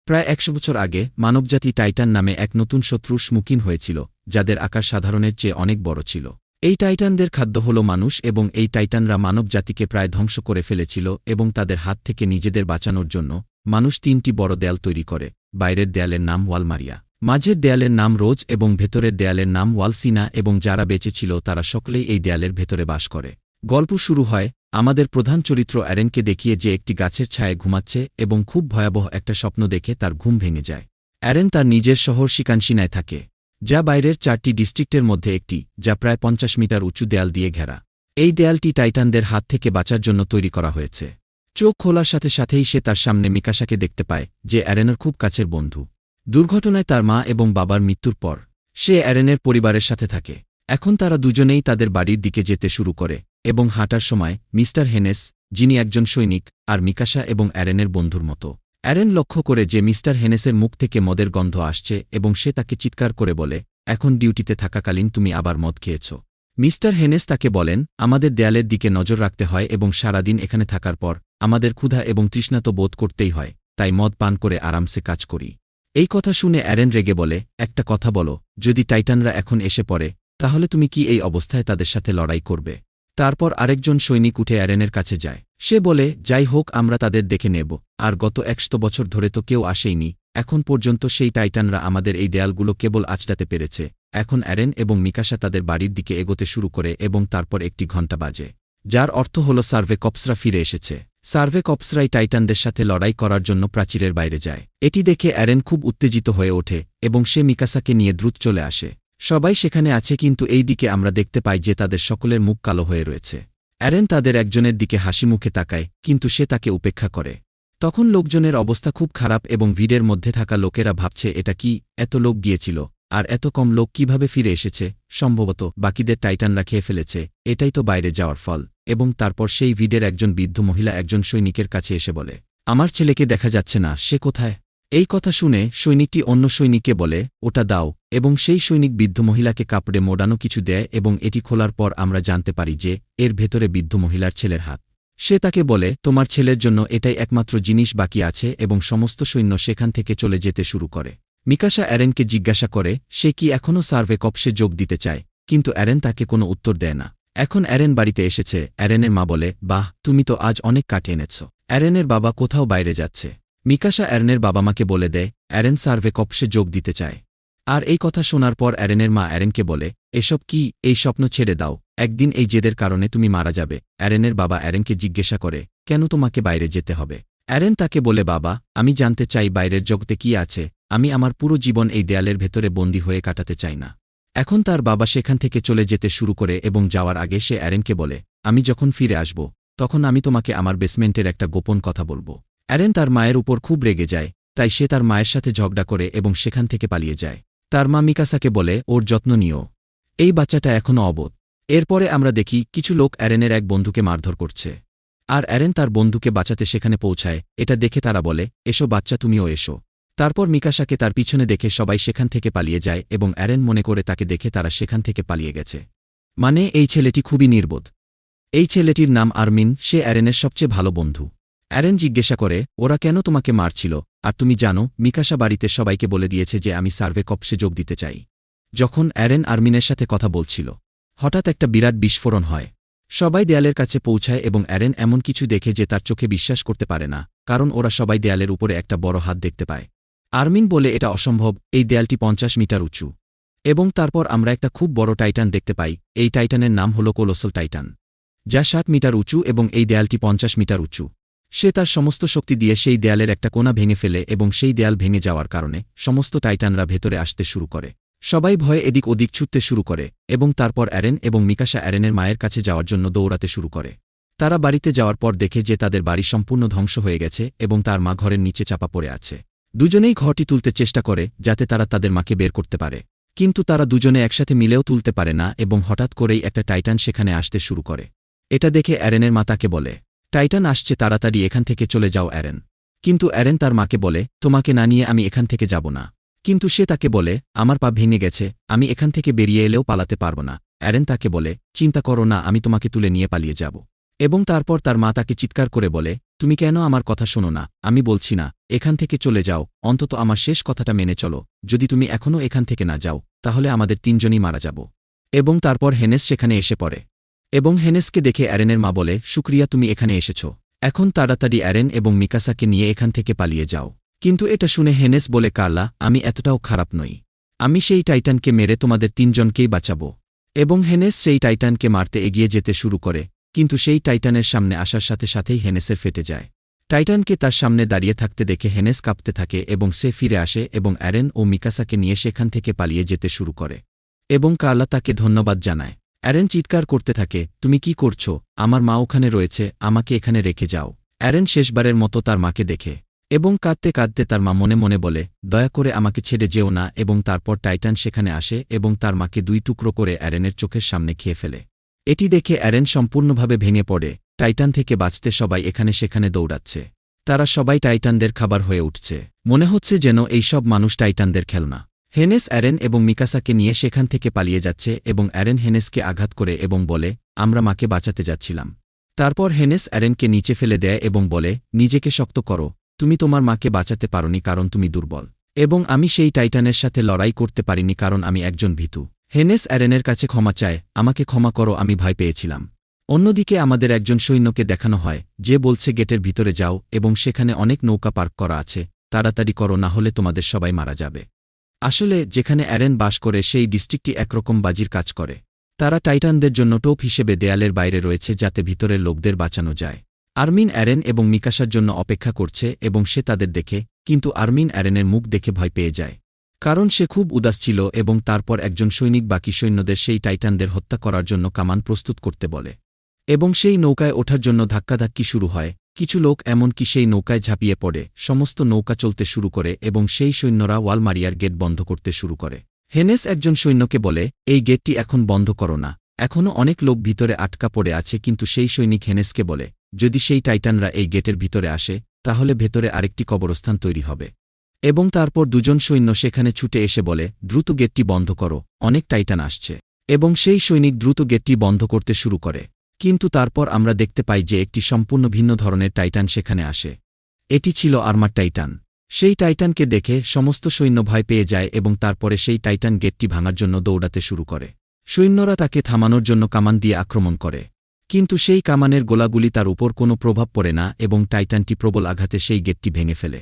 প্রায় ১০০ বছর আগে মানবজাতি টাইটান নামে এক নতুন শত্রুর সম্মুখীন হয়েছিল, যাদের আকার সাধারণের চেয়ে অনেক বড় ছিল। এই টাইটানদের খাদ্য হল মানুষ এবং এই টাইটানরা মানবজাতিকে প্রায় ধ্বংস করে ফেলেছিল এবং তাদের হাত থেকে নিজেদের বাঁচানোর জন্য মানুষ ৩টি বড় দেয়াল তৈরি করে। বাইরের দেয়ালের নাম ওয়াল মারিয়া, মাঝের দেয়ালের নাম রোজ এবং ভেতরের দেয়ালের নাম ওয়াল সিনা, এবং যারা বেঁচে ছিল তারা সকলেই এই দেয়ালের ভেতরে বাস করে। গল্প শুরু হয় আমাদের প্রধান চরিত্র অ্যারেনকে দেখিয়ে, যে একটি গাছের ছায়ায় ঘুমাচ্ছে এবং খুব ভয়াবহ একটা স্বপ্ন দেখে তার ঘুম ভেঙে যায়। অ্যারেন তার নিজের শহর শিকানশিনায় থাকে, যা বাইরের 4টি ডিস্ট্রিক্টের মধ্যে একটি, যা প্রায় 50 মিটার উঁচু দেয়াল দিয়ে ঘেরা। এই দেয়ালটি টাইটানদের হাত থেকে বাঁচার জন্য তৈরি করা হয়েছে। চোখ খোলার সাথে সাথেই সে তার সামনে মিকাসাকে দেখতে পায়, যে অ্যারেনের খুব কাছের বন্ধু। দুর্ঘটনায় তার মা এবং বাবার মৃত্যুর পর সে অ্যারেনের পরিবারের সাথে থাকে। এখন তারা দুজনেই তাদের বাড়ির দিকে যেতে শুরু করে এবং হাঁটার সময় মিস্টার হেনেস, যিনি একজন সৈনিক, আর মিকাসা এবং অ্যারেনের বন্ধুর মতো। অ্যারেন লক্ষ্য করে যে মিস্টার হেনেসের মুখ থেকে মদের গন্ধ আসছে এবং সে তাকে চিৎকার করে বলে, এখন ডিউটিতে থাকাকালীন তুমি আবার মদ খেয়েছ। মিস্টার হেনেস তাকে বলেন, আমাদের দেয়ালের দিকে নজর রাখতে হয় এবং সারাদিন এখানে থাকার পর আমাদের ক্ষুধা এবং তৃষ্ণা তো বোধ করতেই হয়, তাই মদ পান করে আরামসে কাজ করি। এই কথা শুনে অ্যারেন রেগে বলে, একটা কথা বলো, যদি টাইটানরা এখন এসে পড়ে তাহলে তুমি কি এই অবস্থায় তাদের সাথে লড়াই করবে? তারপর আরেকজন সৈনিক উঠে অ্যারেনের কাছে যায়। সে বলে, যাই হোক আমরা তাদের দেখে নেব, আর গত 100 বছর ধরে তো কেউ আসেইনি, এখন পর্যন্ত সেই টাইটানরা আমাদের এই দেয়ালগুলো কেবল আঁচড়াতে পেরেছে। এখন অ্যারেন এবং মিকাসা তাদের বাড়ির দিকে এগোতে শুরু করে এবং তারপর একটি ঘণ্টা বাজে, যার অর্থ হল সার্ভে কপসরা ফিরে এসেছে। সার্ভে কপসরাই টাইটানদের সাথে লড়াই করার জন্য প্রাচীরের বাইরে যায়। এটি দেখে অ্যারেন খুব উত্তেজিত হয়ে ওঠে এবং সে মিকাসাকে নিয়ে দ্রুত চলে আসে। সবাই সেখানে আছে, কিন্তু এই দিকে আমরা দেখতে পাই যে তাদের সকলের মুখ কালো হয়ে রয়েছে। অ্যারেন তাদের একজনের দিকে হাসি মুখে তাকায়, কিন্তু সে তাকে উপেক্ষা করে। তখন লোকজনের অবস্থা খুব খারাপ এবং ভিড়ের মধ্যে থাকা লোকেরা ভাবছে, এটা কি, এত লোক গিয়েছিল আর এত কম লোক কিভাবে ফিরে এসেছে? সম্ভবত বাকিদের টাইটানরা খেয়ে ফেলেছে, এটাই তো বাইরে যাওয়ার ফল। এবং তারপর সেই ভিড়ের একজন বৃদ্ধ মহিলা একজন সৈনিকের কাছে এসে বলে, আমার ছেলেকে দেখা যাচ্ছে না, সে কোথায়? এই কথা শুনে সৈনিকটি অন্য সৈনিককে বলে, ওটা দাও, এবং সেই সৈনিক বৃদ্ধ মহিলাকে কাপড়ে মোড়ানো কিছু দেয় এবং এটি খোলার পর আমরা জানতে পারি যে এর ভেতরে বৃদ্ধ মহিলার ছেলের হাত। সে তাকে বলে, তোমার ছেলের জন্য এটাই একমাত্র জিনিস বাকি আছে, এবং সমস্ত সৈন্য সেখান থেকে চলে যেতে শুরু করে। মিকাসা অ্যারেনকে জিজ্ঞাসা করে সে কি এখনও সার্ভে কপসে যোগ দিতে চায়, কিন্তু অ্যারেন তাকে কোনো উত্তর দেয় না। এখন অ্যারেন বাড়িতে এসেছে। অ্যারেনের মা বলে, বাহ, তুমি তো আজ অনেক কাটিয়ে এনেছ। অ্যারেনের বাবা কোথাও বাইরে যাচ্ছে। মিকাসা অ্যারেনের বাবা মাকে বলে দেয়, অ্যারেন সার্ভে কপসে যোগ দিতে চায়। আর এই কথা শোনার পর অ্যারেনের মা অ্যারেনকে বলে, এসব কি, এই স্বপ্ন ছেড়ে দাও, একদিন এই জেদের কারণে তুমি মারা যাবে। অ্যারেনের বাবা অ্যারেনকে জিজ্ঞাসা করে, কেন তোমাকে বাইরে যেতে হবে? অ্যারেন তাকে বলে, বাবা, আমি জানতে চাই বাইরের জগতে কি আছে, আমি আমার পুরো জীবন এই দেয়ালের ভেতরে বন্দী হয়ে কাটাতে চাই না। এখন তার বাবা সেখান থেকে চলে যেতে শুরু করে এবং যাওয়ার আগে সে অ্যারেনকে বলে, আমি যখন ফিরে আসব তখন আমি তোমাকে আমার বেসমেন্টের একটা গোপন কথা বলবো। অ্যারেন তার মায়ের উপর খুব রেগে যায়, তাই সে তার মায়ের সাথে ঝগড়া করে এবং সেখান থেকে পালিয়ে যায়। তার মা মিকাসাকে বলে, ওর যত্ন নিও, এই বাচ্চাটা এখনও অবোধ। এরপরে আমরা দেখি কিছু লোক অ্যারেনের এক বন্ধুকে মারধর করছে, আর অ্যারেন তার বন্ধুকে বাঁচাতে সেখানে পৌঁছায়। এটা দেখে তারা বলে, এসো বাচ্চা, তুমিও এসো। তারপর মিকাসাকে তার পিছনে দেখে সবাই সেখান থেকে পালিয়ে যায় এবং অ্যারেন মনে করে তাকে দেখে তারা সেখান থেকে পালিয়ে গেছে। মানে এই ছেলেটি খুবই নির্বোধ। এই ছেলেটির নাম আরমিন, সে অ্যারেনের সবচেয়ে ভালো বন্ধু। অ্যারেন জিজ্ঞাসা করে, ওরা কেন তোমাকে মারছিল? আর তুমি জানো, মিকাসা বাড়িতে সবাইকে বলে দিয়েছে যে আমি সার্ভে কপসে যোগ দিতে চাই। যখন অ্যারেন আরমিনের সাথে কথা বলছিল, হঠাৎ একটা বিরাট বিস্ফোরণ হয়। সবাই দেয়ালের কাছে পৌঁছায় এবং অ্যারেন এমন কিছু দেখে যে তার চোখে বিশ্বাস করতে পারে না, কারণ ওরা সবাই দেয়ালের উপরে একটা বড় হাত দেখতে পায়। আরমিন বলে, এটা অসম্ভব, এই দেয়ালটি 50 মিটার উঁচু। এবং তারপর আমরা একটা খুব বড় টাইটান দেখতে পাই। এই টাইটানের নাম হল কোলোসাল টাইটান, যা 7 মিটার উঁচু এবং এই দেয়ালটি 50 মিটার উঁচু। সে তার সমস্ত শক্তি দিয়ে সেই দেয়ালের একটা কোণা ভেঙে ফেলে এবং সেই দেয়াল ভেঙে যাওয়ার কারণে সমস্ত টাইটানরা ভেতরে আসতে শুরু করে। সবাই ভয়ে এদিক ওদিক ছুটতে শুরু করে এবং তারপর অ্যারেন এবং মিকাসা অ্যারেনের মায়ের কাছে যাওয়ার জন্য দৌড়াতে শুরু করে। তারা বাড়িতে যাওয়ার পর দেখে যে তাদের বাড়ি সম্পূর্ণ ধ্বংস হয়ে গেছে এবং তার মা ঘরের নিচে চাপা পড়ে আছে। দুজনেই ঘরটি তুলতে চেষ্টা করে যাতে তারা তাদের মাকে বের করতে পারে, কিন্তু তারা দুজনে একসাথে মিলেও তুলতে পারে না এবং হঠাৎ করেই একটা টাইটান সেখানে আসতে শুরু করে। এটা দেখে অ্যারেনের মা তাকে বলে, টাইটান আসছে, তাড়াতাড়ি এখান থেকে চলে যাও অ্যারেন। কিন্তু অ্যারেন তার মাকে বলে, তোমাকে না নিয়ে আমি এখান থেকে যাব না। কিন্তু সে তাকে বলে, আমার পা ভেঙে গেছে, আমি এখান থেকে বেরিয়ে এলেও পালাতে পারব না। অ্যারেন তাকে বলে, চিন্তা করো না, আমি তোমাকে তুলে নিয়ে পালিয়ে যাব। এবং তারপর তার মা তাকে চিৎকার করে বলে, তুমি কেন আমার কথা শোনো না? আমি বলছি না, এখান থেকে চলে যাও, অন্তত আমার শেষ কথাটা মেনে চলো। যদি তুমি এখনও এখান থেকে না যাও, তাহলে আমাদের তিনজনই মারা যাব। এবং তারপর হেনেস সেখানে এসে পড়ে। এবং হেনেসকে দেখে অ্যারেনের মা বলে, শুক্রিয়া তুমি এখানে এসেছ। এখন তাড়াতাড়ি অ্যারেন এবং মিকাসাকে নিয়ে এখান থেকে পালিয়ে যাও। কিন্তু এটা শুনে হেনেস বলে, কার্লা, আমি এতটাও খারাপ নই। আমি সেই টাইটানকে মেরে তোমাদের তিনজনকেই বাঁচাব। এবং হেনেস সেই টাইটানকে মারতে এগিয়ে যেতে শুরু করে, কিন্তু সেই টাইটানের সামনে আসার সাথে সাথেই হেনেসের ফেটে যায়। টাইটানকে তার সামনে দাঁড়িয়ে থাকতে দেখে হেনেস কাঁপতে থাকে এবং সে ফিরে আসে এবং অ্যারেন ও মিকাসাকে নিয়ে সেখান থেকে পালিয়ে যেতে শুরু করে। এবং কার্লা তাকে ধন্যবাদ জানায়। অ্যারেন চিৎকার করতে থাকে, তুমি কি করছো? আমার মা ওখানে রয়েছে, আমাকে এখানে রেখে যাও। অ্যারেন শেষবারের মতো তার মাকে দেখে এবং কাঁদতে কাঁদতে তার মা মনে মনে বলে, দয়া করে আমাকে ছেড়ে যেও না। এবং তারপর টাইটান সেখানে আসে এবং তার মাকে দুই টুকরো করে অ্যারেনের চোখের সামনে খেয়ে ফেলে। এটি দেখে অ্যারেন সম্পূর্ণভাবে ভেঙে পড়ে। টাইটান থেকে বাঁচতে সবাই এখানে সেখানে দৌড়াচ্ছে। তারা সবাই টাইটানদের খাবার হয়ে উঠছে। মনে হচ্ছে যেন এই সব মানুষ টাইটানদের খেলনা। হেনেস অ্যারেন এবং মিকাসাকে নিয়ে সেখান থেকে পালিয়ে যাচ্ছে এবং অ্যারেন হেনেসকে আঘাত করে এবং বলে, আমরা মাকে বাঁচাতে যাচ্ছিলাম। তারপর হেনেস অ্যারেনকে নিচে ফেলে দেয় এবং বলে, নিজেকে শক্ত করো, তুমি তোমার মাকে বাঁচাতে পারোনি কারণ তুমি দুর্বল। এবং আমি সেই টাইটানের সাথে লড়াই করতে পারিনি কারণ আমি একজন ভীতু। হেনেস অ্যারেনের কাছে ক্ষমা চায়, আমাকে ক্ষমা করো, আমি ভয় পেয়েছিলাম। অন্যদিকে আমাদের একজন সৈন্যকে দেখানো হয় যে বলছে গেটের ভিতরে যাও এবং সেখানে অনেক নৌকা পার্ক করা আছে, তাড়াতাড়ি করো না হলে তোমাদের সবাই মারা যাবে। আসলে যেখানে অ্যারেন বাস করে সেই ডিস্ট্রিক্টটি একরকম বাজির কাজ করে। তারা টাইটানদের জন্য টোপ হিসেবে দেয়ালের বাইরে রয়েছে যাতে ভিতরের লোকদের বাঁচানো যায়। আর্মিন অ্যারেন এবং মিকাসার জন্য অপেক্ষা করছে এবং সে তাদের দেখে, কিন্তু আর্মিন অ্যারেনের মুখ দেখে ভয় পেয়ে যায়। কারণ সে খুব উদাস ছিল এবং তারপর একজন সৈনিক বাকি সৈন্যদের সেই টাইটানদের হত্যা করার জন্য কামান প্রস্তুত করতে বলে। এবং সেই নৌকায় ওঠার জন্য ধাক্কাধাক্কি শুরু হয়। কিছু লোক এমনকি সেই নৌকায় ঝাঁপিয়ে পড়ে, সমস্ত নৌকা চলতে শুরু করে এবং সেই সৈন্যরা ওয়ালমারিয়ার গেট বন্ধ করতে শুরু করে। হেনেস একজন সৈন্যকে বলে, এই গেটটি এখন বন্ধ করো না, এখনও অনেক লোক ভিতরে আটকা পড়ে আছে। কিন্তু সেই সৈনিক হেনেসকে বলে, যদি সেই টাইটানরা এই গেটের ভিতরে আসে, তাহলে ভেতরে আরেকটি কবরস্থান তৈরি হবে। এবং তারপর দুজন সৈন্য সেখানে ছুটে এসে বলে, দ্রুত গেটটি বন্ধ করো, অনেক টাইটান আসছে। এবং সেই সৈনিক দ্রুত গেটটি বন্ধ করতে শুরু করে। কিন্তু তারপর আমরা দেখতে পাই যে একটি সম্পূর্ণ ভিন্ন ধরনের টাইটান সেখানে আসে। এটি ছিল আর্মার টাইটান। সেই টাইটানকে দেখে সমস্ত সৈন্য ভয় পেয়ে যায় এবং তারপরে সেই টাইটান গেটটি ভাঙার জন্য দৌড়াতে শুরু করে। সৈন্যরা তাকে থামানোর জন্য কামান দিয়ে আক্রমণ করে, কিন্তু সেই কামানের গোলাগুলি তার উপর কোনো প্রভাব পড়ে না এবং টাইটানটি প্রবল আঘাতে সেই গেটটি ভেঙে ফেলে।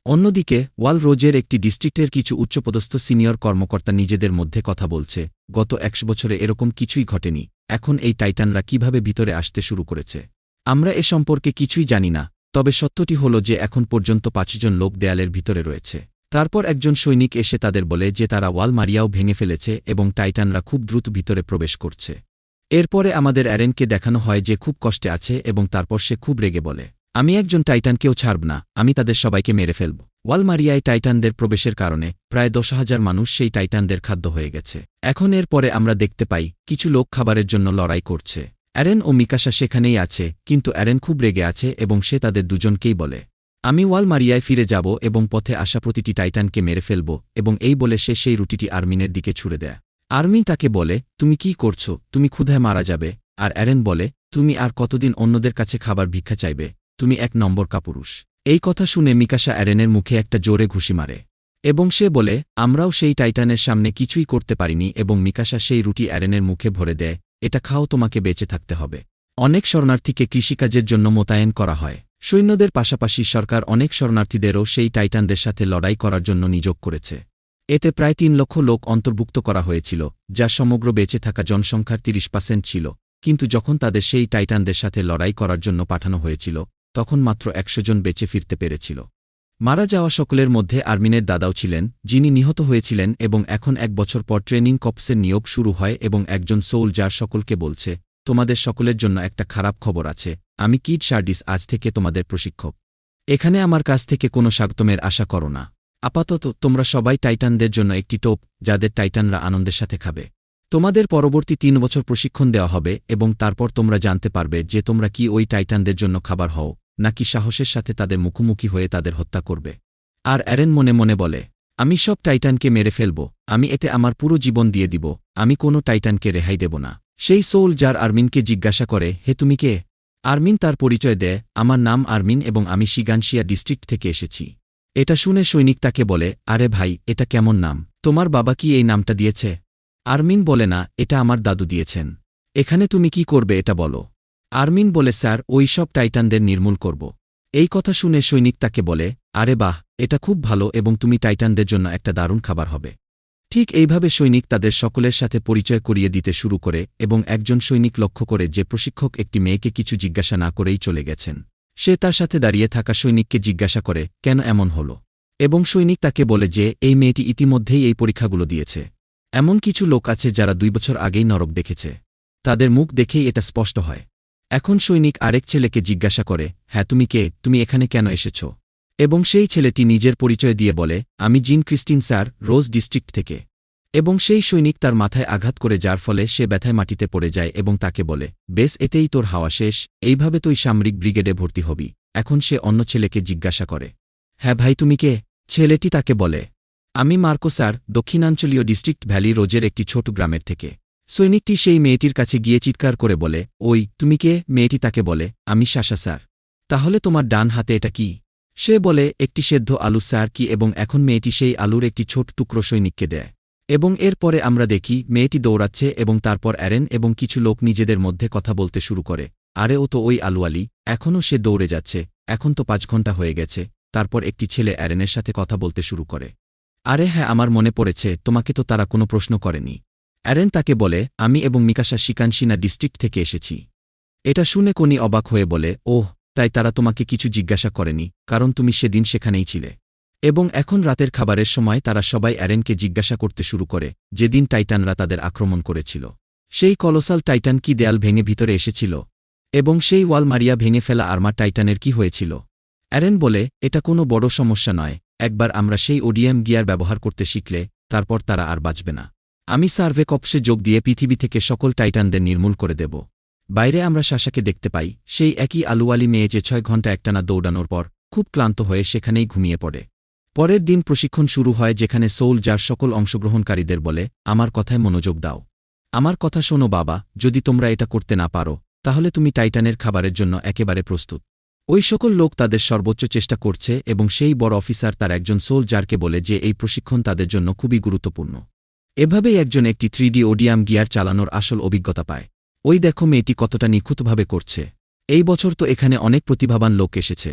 অন্যদিকে ওয়াল রোজের একটি ডিস্ট্রিক্টের কিছু উচ্চপদস্থ সিনিয়র কর্মকর্তা নিজেদের মধ্যে কথা বলছে, গত ১০০ বছরে এরকম কিছুই ঘটেনি। এখন এই টাইটানরা কিভাবে ভিতরে আসতে শুরু করেছে আমরা এ সম্পর্কে কিছুই জানি না। তবে সত্যটি হল যে এখন পর্যন্ত ৫ জন লোক দেয়ালের ভিতরে রয়েছে। তারপর একজন সৈনিক এসে তাদের বলে যে তারা ওয়াল মারিয়াও ভেঙে ফেলেছে এবং টাইটানরা খুব দ্রুত ভিতরে প্রবেশ করছে। এরপরে আমাদের অ্যারেনকে দেখানো হয় যে খুব কষ্টে আছে এবং তারপর সে খুব রেগে বলে, আমি একজন টাইটানকেও ছাড়ব না, আমি তাদের সবাইকে মেরে ফেলব। ওয়াল মারিয়ায় টাইটানদের প্রবেশের কারণে প্রায় ১০,০০০ মানুষ সেই টাইটানদের খাদ্য হয়ে গেছে। এখন এর পরে আমরা দেখতে পাই কিছু লোক খাবারের জন্য লড়াই করছে। অ্যারেন ও মিকাসা সেখানেই আছে, কিন্তু অ্যারেন খুব রেগে আছে এবং সে তাদের দুজনকেই বলে, আমি ওয়াল মারিয়ায় ফিরে যাব এবং পথে আসা প্রতিটি টাইটানকে মেরে ফেলব। এবং এই বলে সে সেই রুটিটি আর্মিনের দিকে ছুড়ে দেয়। আর্মিন তাকে বলে, তুমি কি করছো? তুমি ক্ষুধায় মারা যাবে। আর অ্যারেন বলে, তুমি আর কতদিন অন্যদের কাছে খাবার ভিক্ষা চাইবে? তুমি ১ নম্বর কাপুরুষ। এই কথা শুনে মিকাসা অ্যারেনের মুখে একটা জোরে ঘুষি মারে এবং সে বলে, আমরাও সেই টাইটানের সামনে কিছুই করতে পারিনি। এবং মিকাসা সেই রুটি অ্যারেনের মুখে ভরে দেয়, এটা খাও, তোমাকে বেঁচে থাকতে হবে। অনেক শরণার্থীকে কৃষিকাজের জন্য মোতায়েন করা হয়। সৈন্যদের পাশাপাশি সরকার অনেক শরণার্থীদেরও সেই টাইটানদের সাথে লড়াই করার জন্য নিয়োগ করেছে। এতে প্রায় ৩ লক্ষ লোক অন্তর্ভুক্ত করা হয়েছিল, যা সমগ্র বেঁচে থাকা জনসংখ্যার ৩০% ছিল। কিন্তু যখন তাদের সেই টাইটানদের সাথে লড়াই করার জন্য পাঠানো হয়েছিল, তখন মাত্র ১০০ জন বেঁচে ফিরতে পেরেছিল। মারা যাওয়া সকলের মধ্যে আর্মিনের দাদাও ছিলেন, যিনি নিহত হয়েছিলেন। এবং এখন ১ বছর পর ট্রেনিং কর্পসের নিয়োগ শুরু হয় এবং একজন সোলজার সকলকে বলছে, তোমাদের সকলের জন্য একটা খারাপ খবর আছে, আমি কিড শার্ডিস আজ থেকে তোমাদের প্রশিক্ষক। এখানে আমার কাছ থেকে কোনো স্বাগতমের আশা করো না। আপাতত তোমরা সবাই টাইটানদের জন্য একটি টোপ, যাদের টাইটানরা আনন্দের সাথে খাবে। তোমাদের পরবর্তী ৩ বছর প্রশিক্ষণ দেওয়া হবে এবং তারপর তোমরা জানতে পারবে যে তোমরা কি ওই টাইটানদের জন্য খাবার হও, নাকি সাহসের সাথে তাদের মুখোমুখি হয়ে তাদের হত্যা করবে। আর অ্যারেন মনে মনে বলে, আমি সব টাইটানকে মেরে ফেলব, আমি এতে আমার পুরো জীবন দিয়ে দিব, আমি কোনো টাইটানকে রেহাই দেব না। সেই সোলজার আর্মিনকে জিজ্ঞাসা করে, হে তুমি কে? আরমিন তার পরিচয় দেয়, আমার নাম আরমিন এবং আমি শিগানশিয়া ডিস্ট্রিক্ট থেকে এসেছি। এটা শুনে সৈনিক তাকে বলে, আরে ভাই, এটা কেমন নাম? তোমার বাবা কি এই নামটা দিয়েছে? আরমিন বলে, না, এটা আমার দাদু দিয়েছেন। এখানে তুমি কি করবে এটা বলো? আরমিন বলে, স্যার, ওই সব টাইটানদের নির্মূল করব। এই কথা শুনে সৈনিক তাকে বলে, আরে বাহ, এটা খুব ভালো এবং তুমি টাইটানদের জন্য একটা দারুণ খাবার হবে। ঠিক এইভাবে সৈনিক তাদের সকলের সাথে পরিচয় করিয়ে দিতে শুরু করে এবং একজন সৈনিক লক্ষ্য করে যে প্রশিক্ষক একটি মেয়েকে কিছু জিজ্ঞাসা না করেই চলে গেছেন। সে তার সাথে দাঁড়িয়ে থাকা সৈনিককে জিজ্ঞাসা করে, কেন এমন হল? এবং সৈনিক তাকে বলে যে এই মেয়েটি ইতিমধ্যেই এই পরীক্ষাগুলো দিয়েছে। এমন কিছু লোক আছে যারা 2 বছর আগেই নরক দেখেছে। তাদের মুখ দেখেই এটা স্পষ্ট হয়। এখন সৈনিক আরেক ছেলেকে জিজ্ঞাসা করে, হ্যাঁ, তুমি কে? তুমি এখানে কেন এসেছ? এবং সেই ছেলেটি নিজের পরিচয় দিয়ে বলে, আমি জিন ক্রিস্টিন স্যার, রোজ ডিস্ট্রিক্ট থেকে। এবং সেই সৈনিক তার মাথায় আঘাত করে, যার ফলে সে ব্যথায় মাটিতে পড়ে যায় এবং তাকে বলে, বেশ, এতেই তোর হাওয়া শেষ, এইভাবে তুই সামরিক ব্রিগেডে ভর্তি হবি। এখন সে অন্য ছেলেকে জিজ্ঞাসা করে, হ্যাঁ ভাই, তুমি কে? ছেলেটি তাকে বলে, আমি মার্কো স্যার, দক্ষিণাঞ্চলীয় ডিস্ট্রিক্ট ভ্যালি রোজের একটি ছোট গ্রামের থেকে। সৈনিকটি সেই মেয়েটির কাছে গিয়ে চিৎকার করে বলে, ওই, তুমি কে? মেয়েটি তাকে বলে, আমি শাসা স্যার। তাহলে তোমার ডান হাতে এটা কি? সে বলে, একটি সেদ্ধ আলু স্যার। কি? এবং এখন মেয়েটি সেই আলুর একটি ছোট টুকরো সৈনিককে দেয়। এবং এর পরে আমরা দেখি মেয়েটি দৌড়াচ্ছে এবং তারপর অ্যারেন এবং কিছু লোক নিজেদের মধ্যে কথা বলতে শুরু করে, আরে ও তো ওই আলুয়ালি, এখনও সে দৌড়ে যাচ্ছে, এখন তো 5 ঘন্টা হয়ে গেছে। তারপর একটি ছেলে অ্যারেনের সাথে কথা বলতে শুরু করে, আরে হ্যাঁ, আমার মনে পড়েছে, তোমাকে তো তারা কোনো প্রশ্ন করেনি। অ্যারেন তাকে বলে, আমি এবং মিকাশা শিকানশিনা ডিস্ট্রিক্ট থেকে এসেছি। এটা শুনে কোনি অবাক হয়ে বলে, ওহ, তাই তারা তোমাকে কিছু জিজ্ঞাসা করেনি, কারণ তুমি সেদিন সেখানেই ছিলে। এবং এখন রাতের খাবারের সময় তারা সবাই অ্যারেনকে জিজ্ঞাসা করতে শুরু করে, যেদিন টাইটানরা তাদের আক্রমণ করেছিল, সেই কলোসাল টাইটান কি দেয়াল ভেঙে ভিতরে এসেছিল? এবং সেই ওয়াল মারিয়া ভেঙে ফেলা আর্মার টাইটানের কি হয়েছিল? অ্যারেন বলে, এটা কোনো বড় সমস্যা নয়, একবার আমরা সেই ওডিএম গিয়ার ব্যবহার করতে শিখলে, তারপর তারা আর বাঁচবে না। আমি সার্ভে কপসে যোগ দিয়ে পৃথিবী থেকে সকল টাইটানদের নির্মূল করে দেব। বাইরে আমরা শাসাকে দেখতে পাই, সেই একই আলুওয়ালি মেয়ে যে 6 ঘন্টা একটানা দৌড়ানোর পর খুব ক্লান্ত হয়ে সেখানেই ঘুমিয়ে পড়ে। পরের দিন প্রশিক্ষণ শুরু হয়, যেখানে সোল যার সকল অংশগ্রহণকারীদের বলে, আমার কথায় মনোযোগ দাও। আমার কথা শোনো বাবা, যদি তোমরা এটা করতে না পারো, তাহলে তুমি টাইটানের খাবারের জন্য একেবারে প্রস্তুত। ওই সকল লোক তাদের সর্বোচ্চ চেষ্টা করছে এবং সেই বড় অফিসার তার একজন সোল যারকে বলে যে এই প্রশিক্ষণ তাদের জন্য খুবই গুরুত্বপূর্ণ। এভাবেই একজন একটি 3D ওডিয়াম গিয়ার চালানোর আসল অভিজ্ঞতা পায়। ওই দেখো মেয়েটি কতটা নিখুঁতভাবে করছে। এই বছর তো এখানে অনেক প্রতিভাবান লোক এসেছে।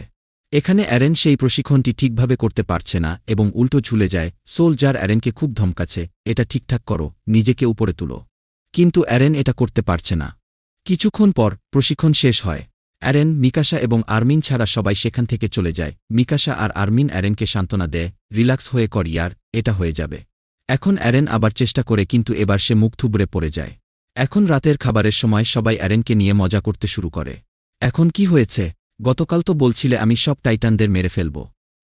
এখানে অ্যারেন সেই প্রশিক্ষণটি ঠিকভাবে করতে পারছে না এবং উল্টো ঝুলে যায়। সোল যার অ্যারেনকে খুব ধমকাচ্ছে, এটা ঠিকঠাক করো, নিজেকে উপরে তুলো। কিন্তু অ্যারেন এটা করতে পারছে না। কিছুক্ষণ পর প্রশিক্ষণ শেষ হয়। অ্যারেন, মিকাশা এবং আর্মিন ছাড়া সবাই সেখান থেকে চলে যায়। মিকাশা আর আর্মিন অ্যারেনকে সান্ত্বনা দেয়, রিল্যাক্স হয়ে কর ইয়ার, এটা হয়ে যাবে। এখন অ্যারেন আবার চেষ্টা করে, কিন্তু এবার সে মুখ থুবড়ে পড়ে যায়। এখন রাতের খাবারের সময় সবাই অ্যারেনকে নিয়ে মজা করতে শুরু করে। এখন কি হয়েছে? গতকাল তো বলছিলে আমি সব টাইটানদের মেরে ফেলব।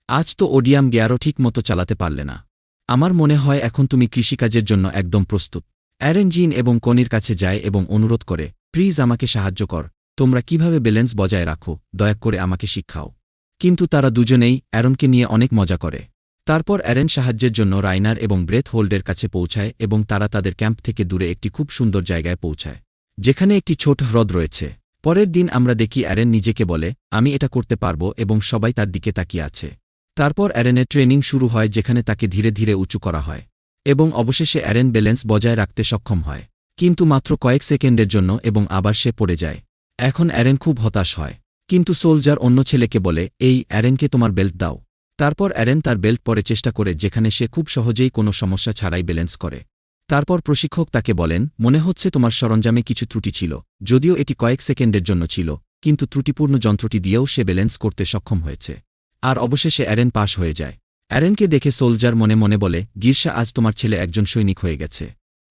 আজ তো ওডিয়াম গিয়ারও ঠিক মতো চালাতে পারলে না। আমার মনে হয় এখন তুমি কৃষিকাজের জন্য একদম প্রস্তুত। অ্যারেন জিন এবং কনির কাছে যায় এবং অনুরোধ করে, প্লিজ আমাকে সাহায্য কর। তোমরা কিভাবে ব্যালেন্স বজায় রাখো, দয়া করে আমাকে শিক্ষাও। কিন্তু তারা দুজনেই অ্যারনকে নিয়ে অনেক মজা করে। তারপর অ্যারেন সাহায্যের জন্য রাইনার এবং ব্রেথ হোল্ডের কাছে পৌঁছায় এবং তারা তাদের ক্যাম্প থেকে দূরে একটি খুব সুন্দর জায়গায় পৌঁছায়, যেখানে একটি ছোট হ্রদ রয়েছে। পরের দিন আমরা দেখি অ্যারেন নিজেকে বলে, আমি এটা করতে পারব, এবং সবাই তার দিকে তাকিয়ে আছে। তারপর অ্যারেনের ট্রেনিং শুরু হয়, যেখানে তাকে ধীরে ধীরে উঁচু করা হয় এবং অবশেষে অ্যারেন ব্যালেন্স বজায় রাখতে সক্ষম হয়, কিন্তু মাত্র কয়েক সেকেন্ডের জন্য, এবং আবার সে পড়ে যায়। এখন অ্যারেন খুব হতাশ হয়, কিন্তু সোলজার অন্য ছেলেকে বলে, এই অ্যারেনকে তোমার বেল্ট দাও। তারপর অ্যারেন তার বেল্ট পরে চেষ্টা করে, যেখানে সে খুব সহজেই কোনো সমস্যা ছাড়াই ব্যালেন্স করে। তারপর প্রশিক্ষক তাকে বলেন, মনে হচ্ছে তোমার সরঞ্জামে কিছু ত্রুটি ছিল, যদিও এটি কয়েক সেকেন্ডের জন্য ছিল, কিন্তু ত্রুটিপূর্ণ যন্ত্রটি দিয়েও সে ব্যালেন্স করতে সক্ষম হয়েছে। আর অবশেষে অ্যারেন পাশ হয়ে যায়। অ্যারেনকে দেখে সোলজার মনে মনে বলে, গির্শা, আজ তোমার ছেলে একজন সৈনিক হয়ে গেছে।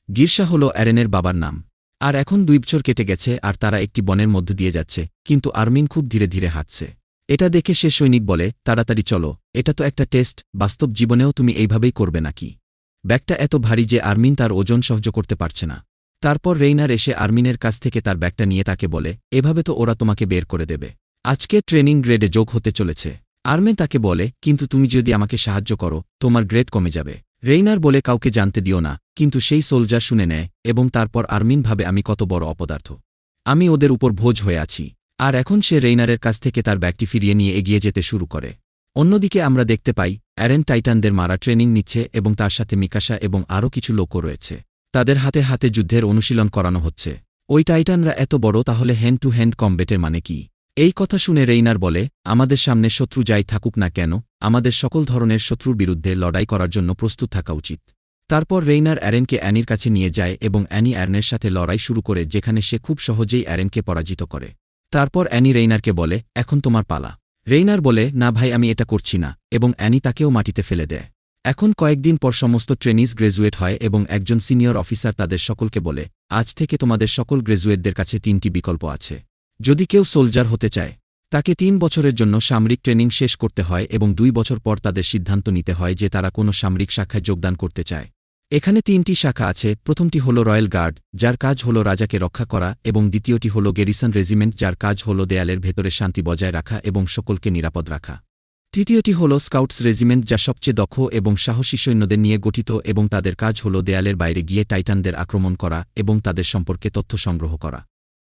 গির্শা হল অ্যারেনের বাবার নাম। আর এখন 2 বছর কেটে গেছে আর তারা একটি বনের মধ্য দিয়ে যাচ্ছে, কিন্তু আর্মিন খুব ধীরে ধীরে হাঁটছে। এটা দেখে সে সৈনিক বলে, তাড়াতাড়ি চলো, এটা তো একটা টেস্ট, বাস্তব জীবনেও তুমি এইভাবেই করবে নাকি? ব্যাগটা এত ভারী যে আর্মিন তার ওজন সহ্য করতে পারছে না। তারপর রেইনার এসে আর্মিনের কাছ থেকে তার ব্যাগটা নিয়ে তাকে বলে, এভাবে তো ওরা তোমাকে বের করে দেবে। আজকে ট্রেনিং গ্রেডে যোগ হতে চলেছে। আর্মিন তাকে বলে, কিন্তু তুমি যদি আমাকে সাহায্য করো, তোমার গ্রেড কমে যাবে। রেইনার বলে, কাউকে জানতে দিও না, কিন্তু সেই সোলজার শুনে নেয় এবং তারপর আর্মিন ভাবে, আমি কত বড় অপদার্থ, আমি ওদের উপর ভোজ হয়ে আছি। আর এখন সে রেইনারের কাছ থেকে তার ব্যাগটি ফিরিয়ে নিয়ে এগিয়ে যেতে শুরু করে। অন্যদিকে আমরা দেখতে পাই অ্যারেন টাইটানদের মারা ট্রেনিং নিচ্ছে এবং তার সাথে মিকাসা এবং আরও কিছু লোকও রয়েছে। তাদের হাতে হাতে যুদ্ধের অনুশীলন করানো হচ্ছে। ওই টাইটানরা এত বড়, তাহলে হ্যান্ড টু হ্যান্ড কমব্যাটের মানে কি? এই কথা শুনে রেইনার বলে, আমাদের সামনে শত্রু যাই থাকুক না কেন, আমাদের সকল ধরনের শত্রুর বিরুদ্ধে লড়াই করার জন্য প্রস্তুত থাকা উচিত। তারপর রেইনার অ্যারেনকে অ্যানির কাছে নিয়ে যায় এবং অ্যানি অ্যারেনের সাথে লড়াই শুরু করে, যেখানে সে খুব সহজেই অ্যারেনকে পরাজিত করে। তারপর অ্যানি রেইনারকে বলে, এখন তোমার পালা। রেইনার বলে, না ভাই, আমি এটা করছি না, এবং অ্যানি তাকেও মাটিতে ফেলে দেয়। এখন কয়েকদিন পর সমস্ত ট্রেনিজ গ্র্যাজুয়েট হয় এবং একজন সিনিয়র অফিসার তাদের সকলকে বলে, আজ থেকে তোমাদের সকল গ্র্যাজুয়েটদের কাছে 3টি বিকল্প আছে। যদি কেউ সোলজার হতে চায়, তাকে 3 বছরের জন্য সামরিক ট্রেনিং শেষ করতে হয় এবং 2 বছর পর তাদের সিদ্ধান্ত নিতে হয় যে তারা কোনো সামরিক শাখায় যোগদান করতে চায়। এখানে 3টি শাখা আছে। প্রথমটি হল রয়্যাল গার্ড, যার কাজ হল রাজাকে রক্ষা করা, এবং দ্বিতীয়টি হল গেরিসন রেজিমেন্ট, যার কাজ হল দেয়ালের ভেতরে শান্তি বজায় রাখা এবং সকলকে নিরাপদ রাখা। তৃতীয়টি হল স্কাউটস রেজিমেন্ট, যা সবচেয়ে দক্ষ এবং সাহসী সৈন্যদের নিয়ে গঠিত এবং তাদের কাজ হল দেয়ালের বাইরে গিয়ে টাইটানদের আক্রমণ করা এবং তাদের সম্পর্কে তথ্য সংগ্রহ করা।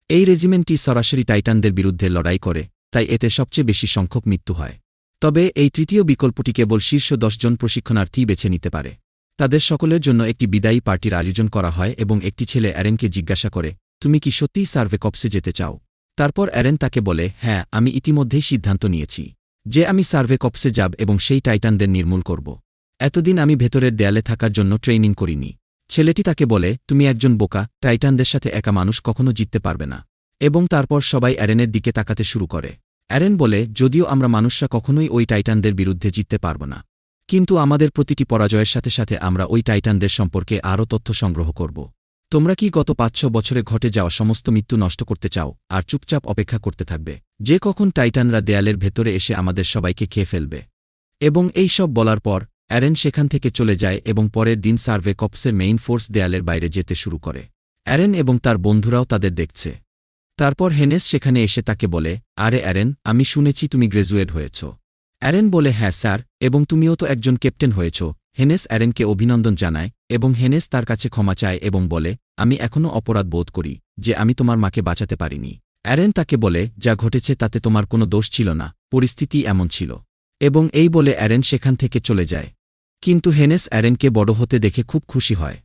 এই রেজিমেন্টটি সরাসরি টাইটানদের বিরুদ্ধে লড়াই করে, তাই এতে সবচেয়ে বেশি সংখ্যক মৃত্যু হয়। তবে এই তৃতীয় বিকল্পটি কেবল শীর্ষ 10 জন প্রশিক্ষণার্থী বেছে নিতে পারে। তাদের সকলের জন্য একটি বিদায়ী পার্টির আয়োজন করা হয় এবং একটি ছেলে অ্যারেনকে জিজ্ঞাসা করে, তুমি কি সত্যিই সার্ভে কপসে যেতে চাও? তারপর অ্যারেন তাকে বলে, হ্যাঁ, আমি ইতিমধ্যেই সিদ্ধান্ত নিয়েছি যে আমি সার্ভে কপসে যাব এবং সেই টাইটানদের নির্মূল করব। এতদিন আমি ভেতরের দেয়ালে থাকার জন্য ট্রেনিং করিনি। ছেলেটি তাকে বলে, তুমি একজন বোকা, টাইটানদের সাথে একা মানুষ কখনো জিততে পারবে না। এবং তারপর সবাই অ্যারেনের দিকে তাকাতে শুরু করে। অ্যারেন বলে, যদিও আমরা মানুষরা কখনোই ওই টাইটানদের বিরুদ্ধে জিততে পারব না, কিন্তু আমাদের প্রতিটি পরাজয়ের সাথে সাথে আমরা ওই টাইটানদের সম্পর্কে আরও তথ্য সংগ্রহ করব। তোমরা কি গত 500 বছরে ঘটে যাওয়া সমস্ত মৃত্যু নষ্ট করতে চাও আর চুপচাপ অপেক্ষা করতে থাকবে যে কখন টাইটানরা দেয়ালের ভেতরে এসে আমাদের সবাইকে খেয়ে ফেলবে? এবং এই সব বলার পর অ্যারেন সেখান থেকে চলে যায় এবং পরের দিন সার্ভে কপসের মেইন ফোর্স দেয়ালের বাইরে যেতে শুরু করে। অ্যারেন এবং তার বন্ধুরাও তাদের দেখছে। তারপর হেনেস সেখানে এসে তাকে বলে, আরে অ্যারেন, আমি শুনেছি তুমি গ্র্যাজুয়েট হয়েছ। অ্যারেন বলে, হ্যাঁ স্যার, এবং তুমিও তো একজন ক্যাপ্টেন হয়েছ। হেনেস অ্যারেনকে অভিনন্দন জানায় এবং হেনেস তার কাছে ক্ষমা চায় এবং বলে, আমি এখনও অপরাধ বোধ করি যে আমি তোমার মাকে বাঁচাতে পারিনি। অ্যারেন তাকে বলে, যা ঘটেছে তাতে তোমার কোনো দোষ ছিল না, পরিস্থিতি এমন ছিল। এবং এই বলে অ্যারেন সেখান থেকে চলে যায়। কিন্তু হেনেস অ্যারেনকে বড় হতে দেখে খুব খুশি হয়।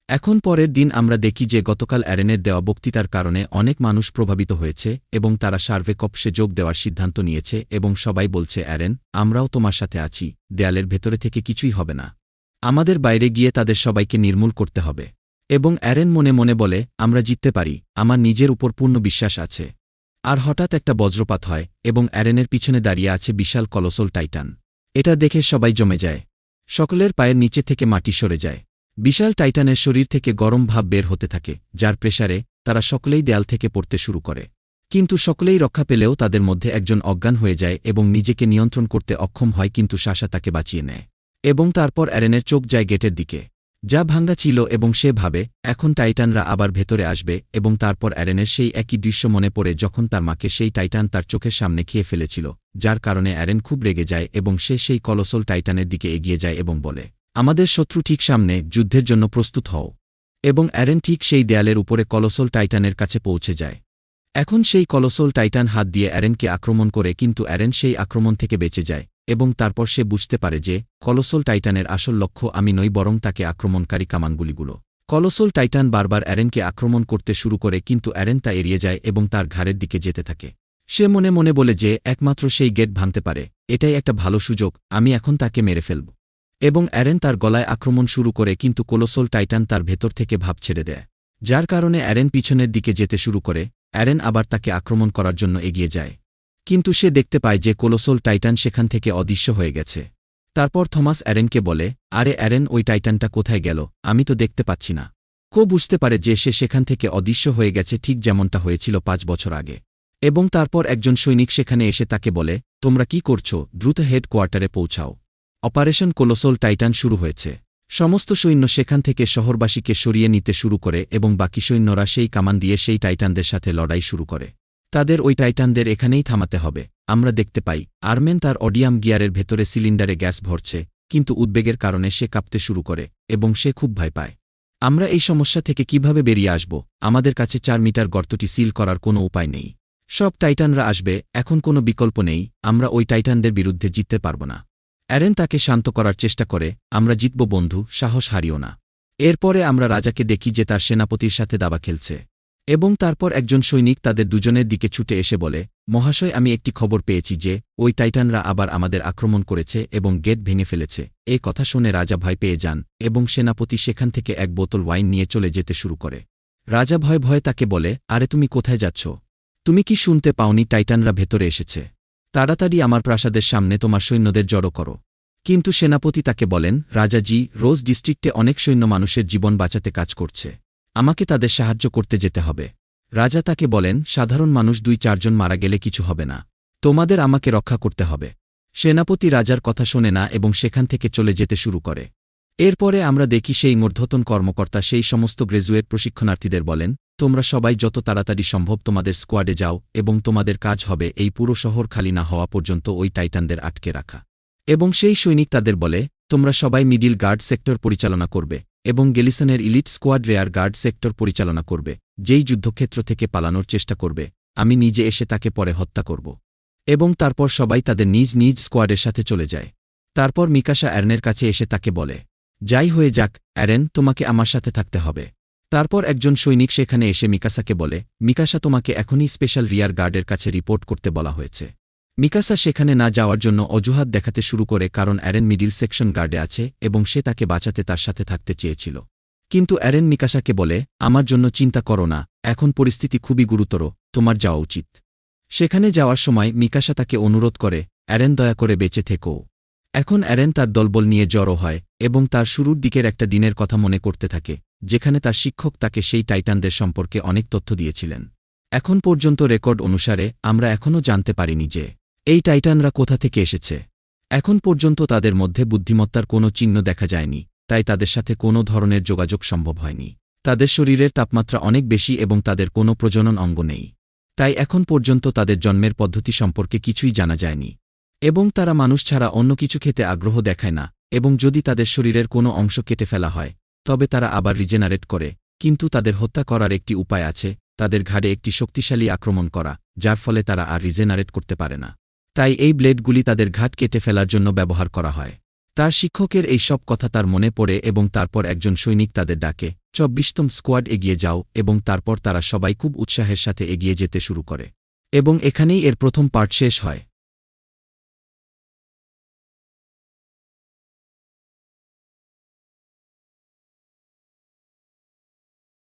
এখন পরের দিন আমরা দেখি যে গতকাল অ্যারেনের দেওয়া বক্তৃতার কারণে অনেক মানুষ প্রভাবিত হয়েছে এবং তারা সার্ভে কপসে যোগ দেওয়ার সিদ্ধান্ত নিয়েছে এবং সবাই বলছে, অ্যারেন, আমরাও তোমার সাথে আছি, দেয়ালের ভেতরে থেকে কিছুই হবে না, আমাদের বাইরে গিয়ে তাদের সবাইকে নির্মূল করতে হবে। এবং অ্যারেন মনে মনে বলে, আমরা জিততে পারি, আমার নিজের উপর পূর্ণ বিশ্বাস আছে। আর হঠাৎ একটা বজ্রপাত হয় এবং অ্যারেনের পিছনে দাঁড়িয়ে আছে বিশাল কলোসল টাইটান। এটা দেখে সবাই জমে যায়। সকলের পায়ের নিচে থেকে মাটি সরে যায়। বিশাল টাইটানের শরীর থেকে গরম ভাব বের হতে থাকে, যার প্রেসারে তারা সকলেই দেয়াল থেকে পড়তে শুরু করে। কিন্তু সকলেই রক্ষা পেলেও তাদের মধ্যে একজন অজ্ঞান হয়ে যায় এবং নিজেকে নিয়ন্ত্রণ করতে অক্ষম হয়, কিন্তু সাশা তাকে বাঁচিয়ে নেয়। এবং তারপর অ্যারেনের চোখ যায় গেটের দিকে, যা ভাঙ্গা ছিল, এবং সে ভাবে এখন টাইটানরা আবার ভেতরে আসবে। এবং তারপর অ্যারেনের সেই একই দৃশ্য মনে পড়ে যখন তার মাকে সেই টাইটান তার চোখের সামনে খেয়ে ফেলেছিল, যার কারণে অ্যারেন খুব রেগে যায় এবং সে সেই কলোসল টাইটানের দিকে এগিয়ে যায় এবং বলে, আমাদের শত্রু ঠিক সামনে, যুদ্ধের জন্য প্রস্তুত হও। এবং অ্যারেন ঠিক সেই দেয়ালের উপরে কলোসল টাইটানের কাছে পৌঁছে যায়। এখন সেই কলোসল টাইটান হাত দিয়ে অ্যারেনকে আক্রমণ করে, কিন্তু অ্যারেন সেই আক্রমণ থেকে বেঁচে যায় এবং তারপর সে বুঝতে পারে যে কলোসল টাইটানের আসল লক্ষ্য আমি নই, বরং তাকে আক্রমণকারী কামানগুলিগুলো। কলোসল টাইটান বারবার অ্যারেনকে আক্রমণ করতে শুরু করে, কিন্তু অ্যারেন তা এড়িয়ে যায় এবং তার ঘাড়ের দিকে যেতে থাকে। সে মনে মনে বলে যে একমাত্র সেই গেট ভাঙতে পারে, এটাই একটা ভালো সুযোগ, আমি এখন তাকে মেরে ফেলব। এবং অ্যারেন তার গলায় আক্রমণ শুরু করে, কিন্তু কলোসল টাইটান তার ভেতর থেকে ভাব ছেড়ে দেয়, যার কারণে অ্যারেন পিছনের দিকে যেতে শুরু করে। অ্যারেন আবার তাকে আক্রমণ করার জন্য এগিয়ে যায়, কিন্তু সে দেখতে পায় যে কলোসল টাইটান সেখান থেকে অদৃশ্য হয়ে গেছে। তারপর থমাস অ্যারেনকে বলে, আরে অ্যারেন, ওই টাইটানটা কোথায় গেল? আমি তো দেখতে পাচ্ছি না। কো বুঝতে পারে যে সে সেখান থেকে অদৃশ্য হয়ে গেছে, ঠিক যেমনটা হয়েছিল 5 বছর আগে। এবং তারপর একজন সৈনিক সেখানে এসে তাকে বলে, তোমরা কি করছো? দ্রুত হেডকোয়ার্টারে পৌঁছাও, অপারেশন কলোসল টাইটান শুরু হয়েছে। সমস্ত সৈন্য সেখান থেকে শহরবাসীকে সরিয়ে নিতে শুরু করে এবং বাকি সৈন্যরা সেই কামান দিয়ে সেই টাইটানদের সাথে লড়াই শুরু করে। তাদের ওই টাইটানদের এখানেই থামাতে হবে। আমরা দেখতে পাই আরমেন তার অডিয়াম গিয়ারের ভেতরে সিলিন্ডারে গ্যাস ভরছে, কিন্তু উদ্বেগের কারণে সে কাঁপতে শুরু করে এবং সে খুব ভয় পায়। আমরা এই সমস্যা থেকে কিভাবে বেরিয়ে আসব? আমাদের কাছে 4 মিটার গর্তটি সিল করার কোনো উপায় নেই। সব টাইটানরা আসবে, এখন কোনো বিকল্প নেই, আমরা ওই টাইটানদের বিরুদ্ধে জিততে পারব না। অ্যারেন তাকে শান্ত করার চেষ্টা করে, আমরা জিতব বন্ধু, সাহস হারিও না। এরপরে আমরা রাজাকে দেখি যে তার সেনাপতির সাথে দাবা খেলছে। এবং তারপর একজন সৈনিক তাদের দুজনের দিকে ছুটে এসে বলে, মহাশয়, আমি একটি খবর পেয়েছি যে ওই টাইটানরা আবার আমাদের আক্রমণ করেছে এবং গেট ভেঙে ফেলেছে। এই কথা শুনে রাজা ভয় পেয়ে যান এবং সেনাপতি সেখান থেকে এক বোতল ওয়াইন নিয়ে চলে যেতে শুরু করে। রাজা ভয়ে ভয়ে তাকে বলে, আরে তুমি কোথায় যাচ্ছ? তুমি কি শুনতে পাওনি টাইটানরা ভেতরে এসেছে? তাড়াতাড়ি আমার প্রাসাদের সামনে তোমার সৈন্যদের জড়ো করো। কিন্তু সেনাপতি তাকে বলেন, রাজাজি, রোজ ডিস্ট্রিক্টে অনেক সৈন্য মানুষের জীবন বাঁচাতে কাজ করছে, আমাকে তাদের সাহায্য করতে যেতে হবে। রাজা তাকে বলেন, সাধারণ মানুষ 2-4 জন মারা গেলে কিছু হবে না, তোমাদের আমাকে রক্ষা করতে হবে। সেনাপতি রাজার কথা শোনে না এবং সেখান থেকে চলে যেতে শুরু করে। এরপরে আমরা দেখি সেই ঊর্ধ্বতন কর্মকর্তা সেই সমস্ত গ্র্যাজুয়েট প্রশিক্ষণার্থীদের বলেন, তোমরা সবাই যত তাড়াতাড়ি সম্ভব তোমাদের স্কোয়াডে যাও এবং তোমাদের কাজ হবে এই পুরো শহর খালি না হওয়া পর্যন্ত ওই টাইটানদের আটকে রাখা। এবং সেই সৈনিক তাদের বলে, তোমরা সবাই মিডিল গার্ড সেক্টর পরিচালনা করবে এবং গেলিসনের elite squad rear guard sector পরিচালনা করবে। যেই যুদ্ধক্ষেত্র থেকে পালানোর চেষ্টা করবে, আমি নিজে এসে তাকে পরে হত্যা করব। এবং তারপর সবাই তাদের নিজ নিজ স্কোয়াডের সাথে চলে যায়। তারপর মিকাসা অ্যারেনের কাছে এসে তাকে বলে, যাই হয়ে যাক অ্যারেন, তোমাকে আমার সাথে থাকতে হবে। তারপর একজন সৈনিক সেখানে এসে মিকাসাকে বলে, মিকাসা, তোমাকে এখনই স্পেশাল রিয়ার গার্ডের কাছে রিপোর্ট করতে বলা হয়েছে। মিকাসা সেখানে না যাওয়ার জন্য অজুহাত দেখাতে শুরু করে, কারণ অ্যারেন মিডিল সেকশন গার্ডে আছে এবং সে তাকে বাঁচাতে তার সাথে থাকতে চেয়েছিল। কিন্তু অ্যারেন মিকাসাকে বলে, আমার জন্য চিন্তা করো না, এখন পরিস্থিতি খুবই গুরুতর, তোমার যাওয়া উচিত। সেখানে যাওয়ার সময় মিকাসা তাকে অনুরোধ করে, অ্যারেন, দয়া করে বেঁচে থেকো। এখন অ্যারেন তার দলবল নিয়ে জড়ো হয় এবং তার শুরুর দিকের একটা দিনের কথা মনে করতে থাকে, যেখানে তার শিক্ষক তাকে সেই টাইটানদের সম্পর্কে অনেক তথ্য দিয়েছিলেন। এখন পর্যন্ত রেকর্ড অনুসারে আমরা এখনও জানতে পারিনি যে এই টাইটানরা কোথা থেকে এসেছে। এখন পর্যন্ত তাদের মধ্যে বুদ্ধিমত্তার কোনো চিহ্ন দেখা যায়নি, তাই তাদের সাথে কোনো ধরনের যোগাযোগ সম্ভব হয়নি। তাদের শরীরের তাপমাত্রা অনেক বেশি এবং তাদের কোনো প্রজনন অঙ্গ নেই, তাই এখন পর্যন্ত তাদের জন্মের পদ্ধতি সম্পর্কে কিছুই জানা যায়নি। এবং তারা মানুষ ছাড়া অন্য কিছু খেতে আগ্রহ দেখায় না, এবং যদি তাদের শরীরের কোনো অংশ কেটে ফেলা হয় তবে তারা আবার রিজেনারেট করে। কিন্তু তাদের হত্যা করার একটি উপায় আছে, তাদের ঘাড়ে একটি শক্তিশালী আক্রমণ করা, যার ফলে তারা আর রিজেনারেট করতে পারে না। তাই এই ব্লেডগুলি তাদের ঘাট কেটে ফেলার জন্য ব্যবহার করা হয়। তার শিক্ষকের এই সব কথা তার মনে পড়ে এবং তারপর একজন সৈনিক তাদের ডাকে, 24তম স্কোয়াড এগিয়ে যাও, এবং তারপর তারা সবাই খুব উৎসাহের সাথে এগিয়ে যেতে শুরু করে। এবং এখানেই এর প্রথম পার্ট শেষ হয়।